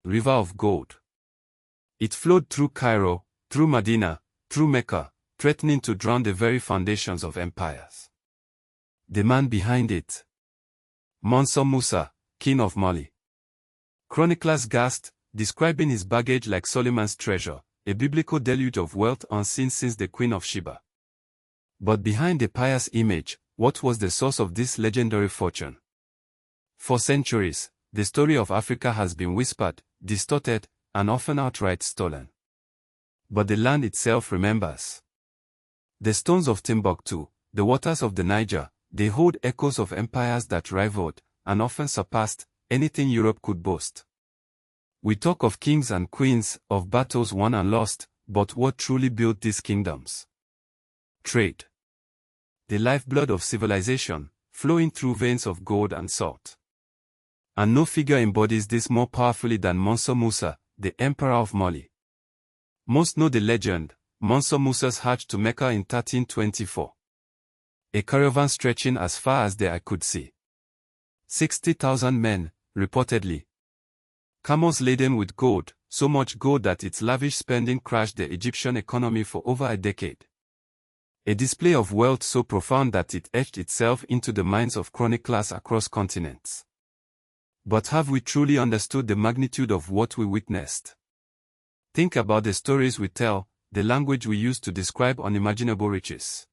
river of gold. It flowed through Cairo, through Medina, through Mecca, threatening to drown the very foundations of empires. The man behind it. Mansa Musa, king of Mali. Chroniclers gasped, describing his baggage like Solomon's treasure, a biblical deluge of wealth unseen since the Queen of Sheba. But behind the pious image, what was the source of this legendary fortune? For centuries, the story of Africa has been whispered, distorted, and often outright stolen. But the land itself remembers. The stones of Timbuktu, the waters of the Niger, they hold echoes of empires that rivaled, and often surpassed, anything Europe could boast. We talk of kings and queens, of battles won and lost, but what truly built these kingdoms? Trade. The lifeblood of civilization, flowing through veins of gold and salt. And no figure embodies this more powerfully than Mansa Musa, the emperor of Mali. Most know the legend, Mansa Musa's hajj to Mecca in 1324. A caravan stretching as far as the eye could see. 60,000 men, reportedly. Camels laden with gold, so much gold that its lavish spending crashed the Egyptian economy for over a decade. A display of wealth so profound that it etched itself into the minds of chroniclers across continents. But have we truly understood the magnitude of what we witnessed? Think about the stories we tell, the language we use to describe unimaginable riches.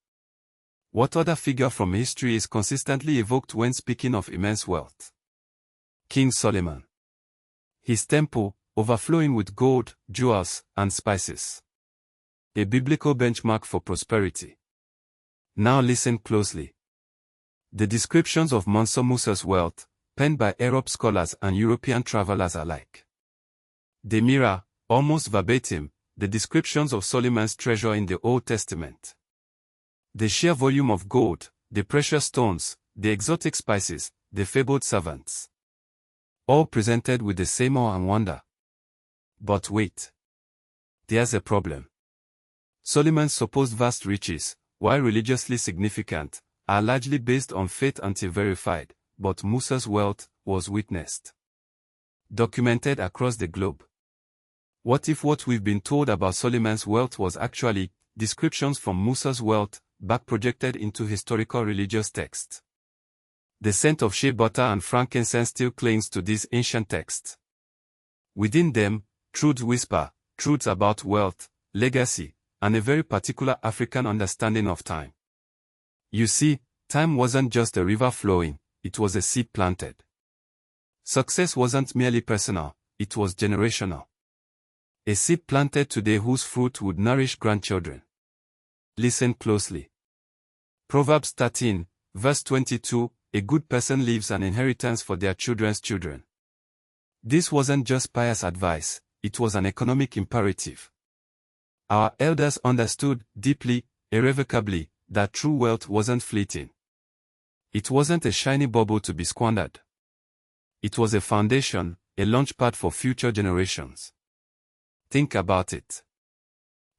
What other figure from history is consistently evoked when speaking of immense wealth? King Solomon. His temple, overflowing with gold, jewels, and spices. A biblical benchmark for prosperity. Now listen closely. The descriptions of Mansa Musa's wealth, penned by Arab scholars and European travelers alike. They mirror, almost verbatim, the descriptions of Solomon's treasure in the Old Testament. The sheer volume of gold, the precious stones, the exotic spices, the fabled servants. All presented with the same awe and wonder. But wait. There's a problem. Solomon's supposed vast riches, while religiously significant, are largely based on faith until verified, but Musa's wealth was witnessed. Documented across the globe. What if what we've been told about Solomon's wealth was actually descriptions from Musa's wealth, back projected into historical religious texts? The scent of shea butter and frankincense still clings to these ancient texts. Within them, truths whisper, truths about wealth, legacy, and a very particular African understanding of time. You see, time wasn't just a river flowing, it was a seed planted. Success wasn't merely personal, it was generational. A seed planted today whose fruit would nourish grandchildren. Listen closely. Proverbs 13, verse 22, a good person leaves an inheritance for their children's children. This wasn't just pious advice, it was an economic imperative. Our elders understood, deeply, irrevocably, that true wealth wasn't fleeting. It wasn't a shiny bubble to be squandered. It was a foundation, a launchpad for future generations. Think about it.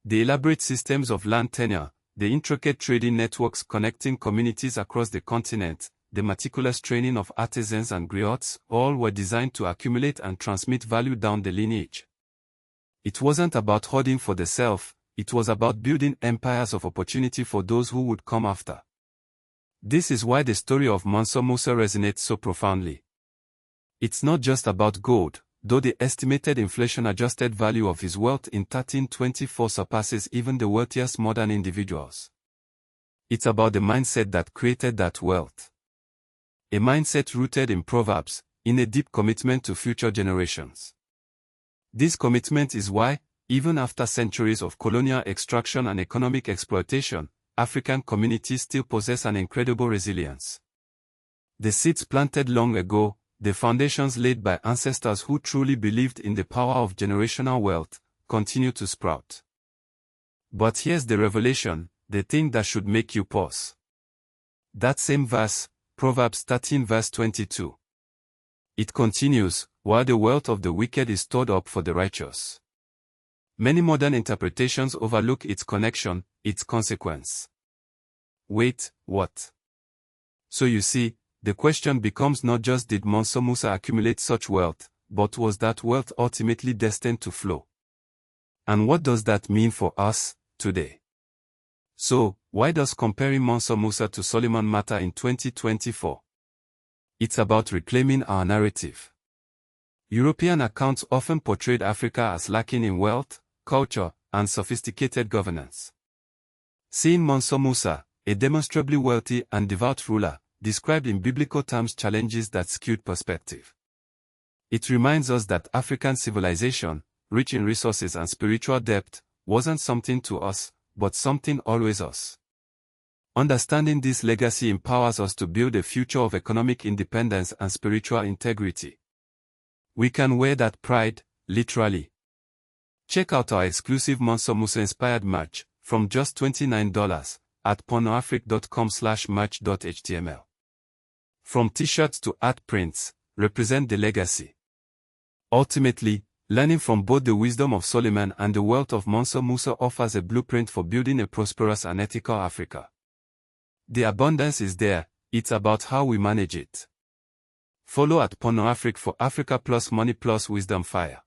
The elaborate systems of land tenure, the intricate trading networks connecting communities across the continent, the meticulous training of artisans and griots, all were designed to accumulate and transmit value down the lineage. It wasn't about hoarding for the self, it was about building empires of opportunity for those who would come after. This is why the story of Mansa Musa resonates so profoundly. It's not just about gold, though the estimated inflation-adjusted value of his wealth in 1324 surpasses even the wealthiest modern individuals. It's about the mindset that created that wealth. A mindset rooted in Proverbs, in a deep commitment to future generations. This commitment is why, even after centuries of colonial extraction and economic exploitation, African communities still possess an incredible resilience. The seeds planted long ago, the foundations laid by ancestors who truly believed in the power of generational wealth, continue to sprout. But here's the revelation, the thing that should make you pause. That same verse, Proverbs 13 verse 22. It continues, while the wealth of the wicked is stored up for the righteous. Many modern interpretations overlook its connection, its consequence. Wait, what? So you see, the question becomes not just did Mansa Musa accumulate such wealth, but was that wealth ultimately destined to flow? And what does that mean for us, today? So, why does comparing Mansa Musa to Solomon matter in 2024? It's about reclaiming our narrative. European accounts often portrayed Africa as lacking in wealth, culture, and sophisticated governance. Seeing Mansa Musa, a demonstrably wealthy and devout ruler, described in biblical terms challenges that skewed perspective. It reminds us that African civilization, rich in resources and spiritual depth, wasn't something to us, but something always us. Understanding this legacy empowers us to build a future of economic independence and spiritual integrity. We can wear that pride, literally. Check out our exclusive Mansa Musa-inspired merch, from just $29, at pornoafric.com/merch.html. From t-shirts to art prints, represent the legacy. Ultimately, learning from both the wisdom of Solomon and the wealth of Mansa Musa offers a blueprint for building a prosperous and ethical Africa. The abundance is there, it's about how we manage it. Follow at pornoafric for Africa plus money plus wisdom fire.